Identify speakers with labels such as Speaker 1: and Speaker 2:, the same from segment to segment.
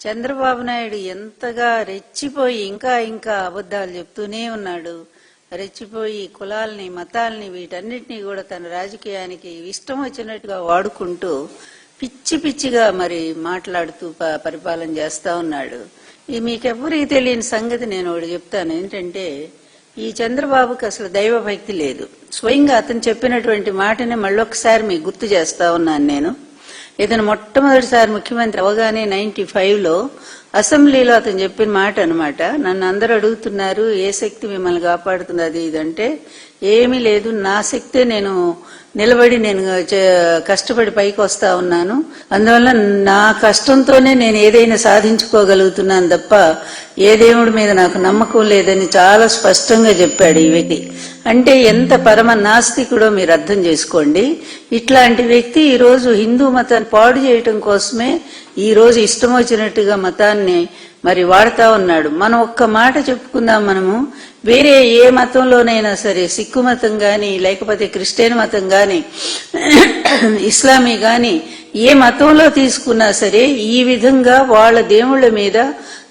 Speaker 1: చంద్రబాబు నాయుడు ఎంతగా రెచ్చిపోయి ఇంకా అబద్ధాలు చెప్తూనే ఉన్నాడు. రెచ్చిపోయి కులాల్ని మతాల్ని వీటన్నిటినీ కూడా తన రాజకీయానికి ఇష్టం వచ్చినట్టుగా వాడుకుంటూ పిచ్చిగా మరి మాట్లాడుతూ పరిపాలన చేస్తా ఉన్నాడు. ఇది మీకెవ్వరికి తెలియని సంగతి నేను ఒకటి చెప్తాను. ఏంటంటే ఈ చంద్రబాబుకి అసలు దైవ భక్తి లేదు. స్వయంగా అతను చెప్పినటువంటి మాటని మళ్ళొకసారి మీకు గుర్తు చేస్తా ఉన్నాను. నేను ఇతను మొట్టమొదటిసారి ముఖ్యమంత్రి అవగానే 95లో అసెంబ్లీలో అతను చెప్పిన మాట అన్నమాట. నన్ను అందరూ అడుగుతున్నారు ఏ శక్తి మిమ్మల్ని కాపాడుతున్నది ఇదంటే ఏమీ లేదు, నా శక్తే నేను నిలబడి నేను కష్టపడి పైకి వస్తా ఉన్నాను, అందువల్ల నా కష్టంతోనే నేను ఏదైనా సాధించుకోగలుగుతున్నాను తప్ప ఏ దేవుడి మీద నాకు నమ్మకం లేదని చాలా స్పష్టంగా చెప్పాడు ఈ వ్యక్తి. అంటే ఎంత పరమ నాస్తికుడో మీరు అర్థం చేసుకోండి. ఇట్లాంటి వ్యక్తి ఈ రోజు హిందూ మతాన్ని పాడు చేయటం కోసమే ఈ రోజు ఇష్టం వచ్చినట్టుగా మతాన్ని మరి వాడుతా ఉన్నాడు. మనం ఒక్క మాట చెప్పుకుందాం, మనము వేరే ఏ మతంలోనైనా సరే, సిక్కు మతం గాని లేకపోతే క్రిస్టియన్ మతం గాని ఇస్లామీ గాని ఏ మతంలో తీసుకున్నా సరే ఈ విధంగా వాళ్ళ దేవుళ్ళ మీద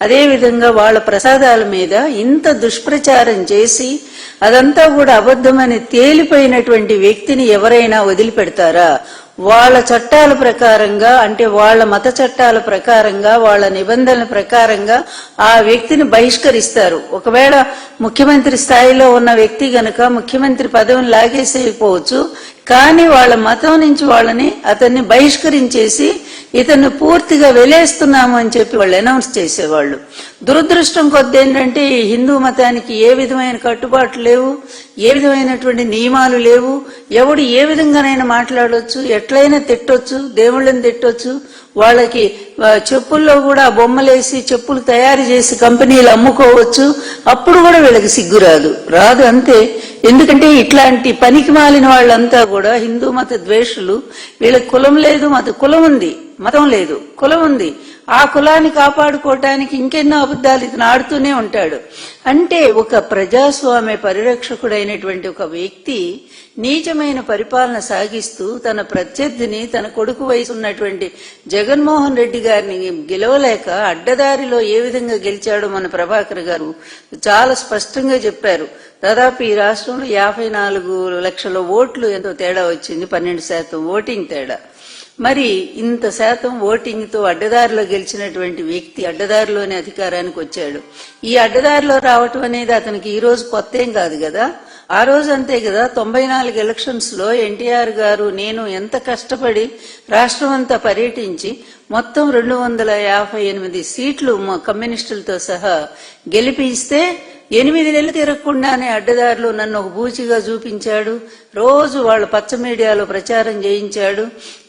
Speaker 1: అదే విధంగా వాళ్ళ ప్రసాదాల మీద ఇంత దుష్ప్రచారం చేసి అదంతా కూడా అబద్ధమని తేలిపోయినటువంటి వ్యక్తిని ఎవరైనా వదిలిపెడతారా? వాళ్ళ చట్టాల ప్రకారంగా, అంటే వాళ్ళ మత చట్టాల ప్రకారంగా, వాళ్ళ నిబంధనల ప్రకారంగా ఆ వ్యక్తిని బహిష్కరిస్తారు. ఒకవేళ ముఖ్యమంత్రి స్థాయిలో ఉన్న వ్యక్తి గనక ముఖ్యమంత్రి పదవిని లాగేసేయకపోవచ్చు, కానీ వాళ్ళ మతం నుంచి అతన్ని బహిష్కరించేసి ఇతన్ని పూర్తిగా వెలేస్తున్నాము అని చెప్పి వాళ్ళు అనౌన్స్ చేసేవాళ్ళు. దురదృష్టం కొద్ది ఏంటంటే ఈ హిందూ మతానికి ఏ విధమైన కట్టుబాట్లు లేవు, ఏ విధమైనటువంటి నియమాలు లేవు. ఎవడు ఏ విధంగానైనా మాట్లాడవచ్చు, ఎట్లయినా తిట్టొచ్చు, దేవుళ్ళని తిట్టొచ్చు. వాళ్ళకి చెప్పుల్లో కూడా బొమ్మలేసి చెప్పులు తయారు చేసి కంపెనీలు అమ్ముకోవచ్చు. అప్పుడు కూడా వీళ్ళకి సిగ్గు రాదు అంతే. ఎందుకంటే ఇట్లాంటి పనికి మాలిన వాళ్ళంతా కూడా హిందూ మత ద్వేషులు. వీళ్ళకి కులం లేదు, కులం ఉంది, మతం లేదు, కులం ఉంది. ఆ కులాన్ని కాపాడుకోవటానికి ఇంకెన్నో అబద్ధాలు ఇతను ఆడుతూనే ఉంటాడు. అంటే ఒక ప్రజాస్వామ్య పరిరక్షకుడైనటువంటి ఒక వ్యక్తి నీచమైన పరిపాలన సాగిస్తూ తన ప్రత్యర్థిని, తన కొడుకు వయసు ఉన్నటువంటి జగన్మోహన్ రెడ్డి గారిని గెలవలేక అడ్డదారిలో ఏ విధంగా గెలిచాడో మన ప్రభాకర్ గారు చాలా స్పష్టంగా చెప్పారు. దాదాపు ఈ రాష్ట్రంలో 54 లక్షల ఓట్లు ఎంతో తేడా వచ్చింది, 12% ఓటింగ్ తేడా. మరి ఇంత శాతం ఓటింగ్ తో అడ్డదారిలో గెలిచినటువంటి వ్యక్తి అడ్డదారిలోనే అధికారానికి వచ్చాడు. ఈ అడ్డదారిలో రావటం అనేది అతనికి ఈ రోజు కొత్త ఏం కాదు కదా. ఆ రోజు అంతే కదా, 94 ఎలక్షన్స్ లో ఎన్టీఆర్ గారు నేను ఎంత కష్టపడి రాష్ట్రం అంతా పర్యటించి మొత్తం 258 సీట్లు కమ్యూనిస్టులతో సహా గెలిపిస్తే 8 నెలలు తిరగకుండానే అడ్డదారిలో నన్ను ఒక బూచిగా చూపించాడు. రోజు వాళ్ళ పచ్చ మీడియాలో ప్రచారం చేయించాడు.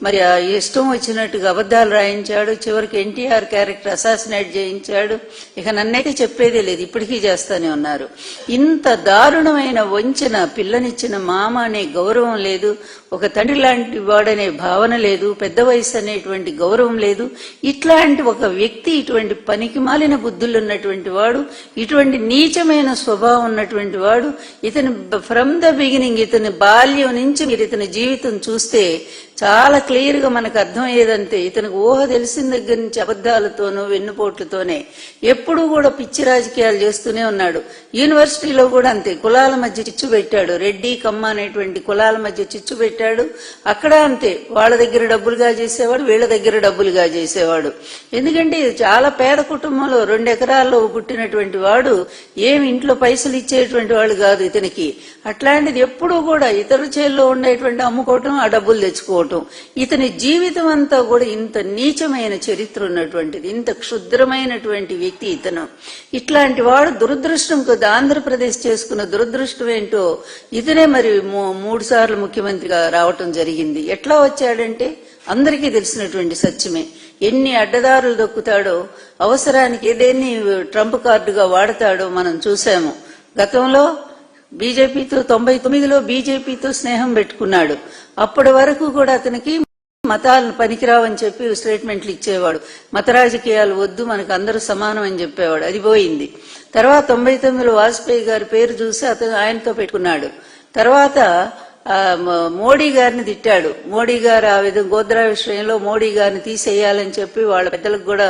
Speaker 1: మరి ఇష్టం వచ్చినట్టుగా అబద్ధాలు రాయించాడు. చివరికి ఎన్టీఆర్ క్యారెక్టర్ అసాసినేట్ చేయించాడు. ఇక నన్నైతే చెప్పేదే లేదు, ఇప్పటికీ చేస్తానే ఉన్నారు. ఇంత దారుణమైన వంచన, పిల్లనిచ్చిన మామ అనే గౌరవం లేదు, ఒక తండ్రి లాంటి వాడనే భావన లేదు, పెద్ద వయసు అనేటువంటి గౌరవం లేదు. ఇట్లాంటి ఒక వ్యక్తి, ఇటువంటి పనికి మాలిన బుద్ధులు ఉన్నటువంటి వాడు, ఇటువంటి నీచమైన స్వభావం ఉన్నటువంటి వాడు, ఇతను ఫ్రమ్ ద బిగినింగ్, ఇతని బాల్యం నుంచి మీరు ఇతని జీవితం చూస్తే చాలా క్లియర్ గా మనకు అర్థమయ్యేదంతే. ఇతనికి ఊహ తెలిసిన దగ్గర నుంచి అబద్ధాలతోనూ వెన్నుపోట్లతోనే ఎప్పుడూ కూడా పిచ్చి రాజకీయాలు చేస్తూనే ఉన్నాడు. యూనివర్సిటీలో కూడా అంతే, కులాల మధ్య చిచ్చు పెట్టాడు. రెడ్డి కమ్మ అనేటువంటి కులాల మధ్య చిచ్చు పెట్టాడు. అక్కడ అంతే, వాళ్ళ దగ్గర డబ్బులుగా చేసేవాడు, వీళ్ళ దగ్గర డబ్బులుగా చేసేవాడు. ఎందుకంటే చాలా పేద కుటుంబంలో 2 ఎకరాల్లో పుట్టినటువంటి వాడు ఏమి ఇంట్లో పైసలు ఇచ్చేటువంటి వాడు కాదు ఇతనికి. అట్లాంటిది ఎప్పుడూ కూడా ఇతరుల చేతిలో ఉండేటువంటి అమ్ముకోవటం, ఆ డబ్బులు తెచ్చుకోవటం. ఇతని జీవితం అంతా కూడా ఇంత నీచమైన చరిత్ర ఉన్నటువంటిది, ఇంత క్షుద్రమైనటువంటి వ్యక్తి ఇతను. ఇట్లాంటి వాడు దురదృష్టం కొద్ది ఆంధ్రప్రదేశ్ చేసుకున్న దురదృష్టం ఏంటో, ఇతనే మరి 3 సార్లు ముఖ్యమంత్రిగా రావటం జరిగింది. ఎట్లా వచ్చాడంటే అందరికీ తెలిసినటువంటి సత్యమే. ఎన్ని అడ్డదారులు దొక్కుతాడో, అవసరానికి ఏదేన్ని ట్రంప్ కార్డుగా వాడతాడో మనం చూశాము. గతంలో బీజేపీతో 99లో బీజేపీతో స్నేహం పెట్టుకున్నాడు. అప్పటి వరకు కూడా అతనికి మతాలను పనికిరావని చెప్పి స్టేట్మెంట్లు ఇచ్చేవాడు. మత రాజకీయాలు వద్దు, మనకు అందరూ సమానం అని చెప్పేవాడు. అది పోయింది. తర్వాత 99లో వాజ్పేయి గారి పేరు చూసి ఆయనతో పెట్టుకున్నాడు. తర్వాత మోడీ గారిని తిట్టాడు. మోడీ గారు ఆ విధంగా గోద్రా విషయంలో మోడీ గారిని తీసేయాలని చెప్పి వాళ్ళ పెద్దలకు కూడా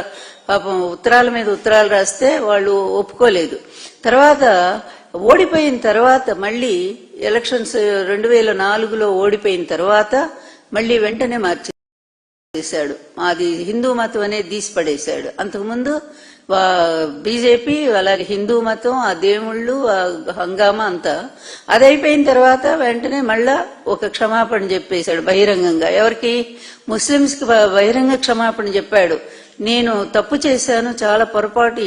Speaker 1: పాపం ఉత్తరాల మీద ఉత్తరాలు రాస్తే వాళ్ళు ఒప్పుకోలేదు. తర్వాత ఓడిపోయిన తర్వాత మళ్ళీ ఎలక్షన్స్ 2004లో ఓడిపోయిన తర్వాత మళ్ళీ వెంటనే మార్చేశాడు. అది హిందూ మతం అనేది తీసిపడేశాడు. అంతకుముందు బీజేపీ అలాగే హిందూ మతం, ఆ దేవుళ్ళు, ఆ హంగామా అంతా అది అయిపోయిన తర్వాత వెంటనే మళ్ళా ఒక క్షమాపణ చెప్పేశాడు బహిరంగంగా. ఎవరికి? ముస్లింస్ కి బహిరంగ క్షమాపణ చెప్పాడు. నేను తప్పు చేశాను, చాలా పొరపాటు,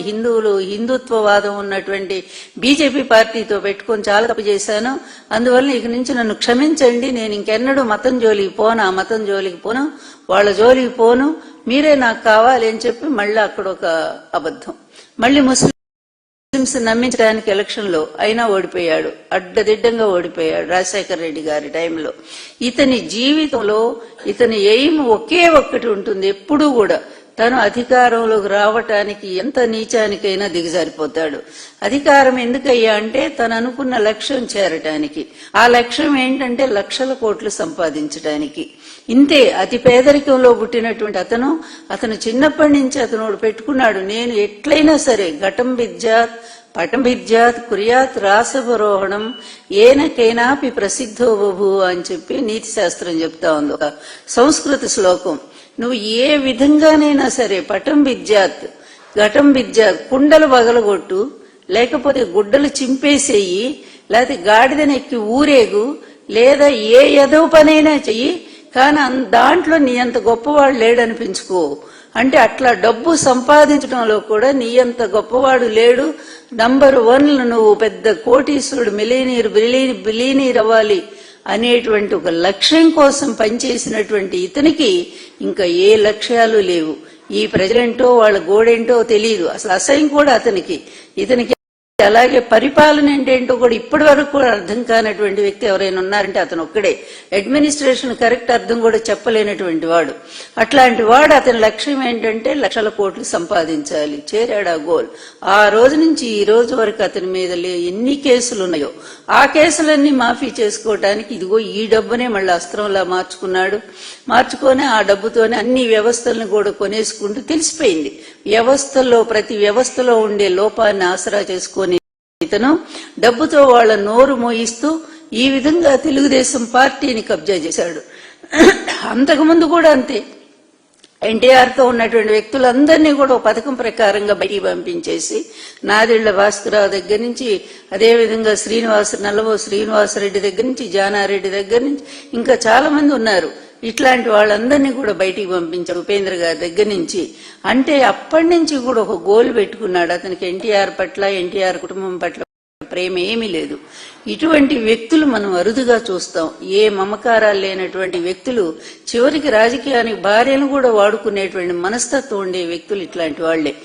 Speaker 1: హిందుత్వవాదం ఉన్నటువంటి బీజేపీ పార్టీతో పెట్టుకొని చాలా తప్పు చేశాను, అందువల్ల ఇక నుంచి నన్ను క్షమించండి, నేను ఇంకెన్నడూ మతం జోలికి పోను, ఆ మతం జోలికి పోను, వాళ్ళ జోలికి పోను, మీరే నాకు కావాలి అని చెప్పి మళ్ళీ అక్కడ ఒక అబద్ధం. మళ్ళీ ముస్లింస్ నమ్మించడానికి ఎలక్షన్ లో అయినా ఓడిపోయాడు, అడ్డదిడ్డంగా ఓడిపోయాడు రాజశేఖర రెడ్డి గారి టైంలో. ఇతని జీవితంలో ఇతని ఎయిమ్ ఒకే ఒక్కటి ఉంటుంది ఎప్పుడూ కూడా, తను అధికారంలోకి రావటానికి ఎంత నీచానికైనా దిగజారిపోతాడు. అధికారం ఎందుకయ్యా అంటే తను అనుకున్న లక్ష్యం చేరటానికి. ఆ లక్ష్యం ఏంటంటే లక్షల కోట్లు సంపాదించడానికి. ఇంతే. అతి పేదరికంలో పుట్టినటువంటి అతను చిన్నప్పటి నుంచి అతను పెట్టుకున్నాడు, నేను ఎట్లయినా సరే ఘటం విద్యాత్ పటం విద్యాత్ కుర్యాత్ రాసవరోహణం ఏనకైనాపి ప్రసిద్ధో బభూ అని చెప్పి నీతి శాస్త్రం చెప్తా ఉంది, ఒక సంస్కృత శ్లోకం. నువ్వు ఏ విధంగానైనా సరే పటం విద్యాత్ ఘటం విద్యాత్, కుండలు పగలగొట్టు, లేకపోతే గుడ్డలు చింపేసేయి, లేకపోతే గాడిదనెక్కి ఊరేగు, లేదా ఏ ఎదవ పనైనా చెయ్యి, కానీ దాంట్లో నీ అంత గొప్పవాడు లేడనిపించుకో. అంటే అట్లా డబ్బు సంపాదించడంలో కూడా నీ అంత గొప్పవాడు లేడు, నంబర్ 1 నువ్వు పెద్ద కోటీశ్వరుడు, బిలీనీర్ అవ్వాలి అనేటువంటి ఒక లక్ష్యం కోసం పనిచేసినటువంటి ఇతనికి ఇంకా ఏ లక్ష్యాలు లేవు. ఈ ప్రజలేంటో వాళ్ళ గోడేంటో తెలియదు, అసలు అసహ్యం కూడా ఇతనికి. అలాగే పరిపాలన ఏంటేంటో కూడా ఇప్పటి వరకు కూడా అర్థం కానటువంటి వ్యక్తి ఎవరైనా ఉన్నారంటే అతను ఒక్కడే. అడ్మినిస్ట్రేషన్ కరెక్ట్ అర్థం కూడా చెప్పలేనటువంటి వాడు. అట్లాంటి వాడు అతని లక్ష్యం ఏంటంటే లక్షల కోట్లు సంపాదించాలి. చేరాడు ఆ గోల్. ఆ రోజు నుంచి ఈ రోజు వరకు అతని మీద ఎన్ని కేసులు ఉన్నాయో ఆ కేసులన్నీ మాఫీ చేసుకోవటానికి ఇదిగో ఈ డబ్బునే మళ్ళీ అస్త్రంలా మార్చుకొని ఆ డబ్బుతోనే అన్ని వ్యవస్థలను కూడా కొనేసుకుంటూ తెలిసిపోయింది. ప్రతి వ్యవస్థలో ఉండే లోపాన్ని ఆసరా చేసుకొని ఇతను డబ్బుతో వాళ్ళ నోరు మోయిస్తూ ఈ విధంగా తెలుగుదేశం పార్టీని కబ్జా చేశాడు. అంతకుముందు కూడా అంతే. ఎన్టీఆర్ తో ఉన్నటువంటి వ్యక్తులందరినీ కూడా ఒక పథకం ప్రకారంగా బయటికి పంపించేసి నాదెళ్ల భాస్కరరావు దగ్గర నుంచి, అదేవిధంగా నల్లవో శ్రీనివాసరెడ్డి దగ్గర నుంచి, జానారెడ్డి దగ్గర నుంచి ఇంకా చాలా మంది ఉన్నారు. ఇట్లాంటి వాళ్ళందరినీ కూడా బయటికి పంపించారు ఉపేంద్ర గారి దగ్గర నుంచి. అంటే అప్పటి నుంచి కూడా ఒక గోల్ పెట్టుకున్నాడు. అతనికి ఎన్టీఆర్ పట్ల, ఎన్టీఆర్ కుటుంబం పట్ల ప్రేమ ఏమీ లేదు. ఇటువంటి వ్యక్తులు మనం అరుదుగా చూస్తాం. ఏ మమకారాలు లేనటువంటి వ్యక్తులు, చివరికి రాజకీయానికి భార్యను కూడా వాడుకునేటువంటి మనస్తత్వం ఉండే వ్యక్తులు ఇట్లాంటి వాళ్లే.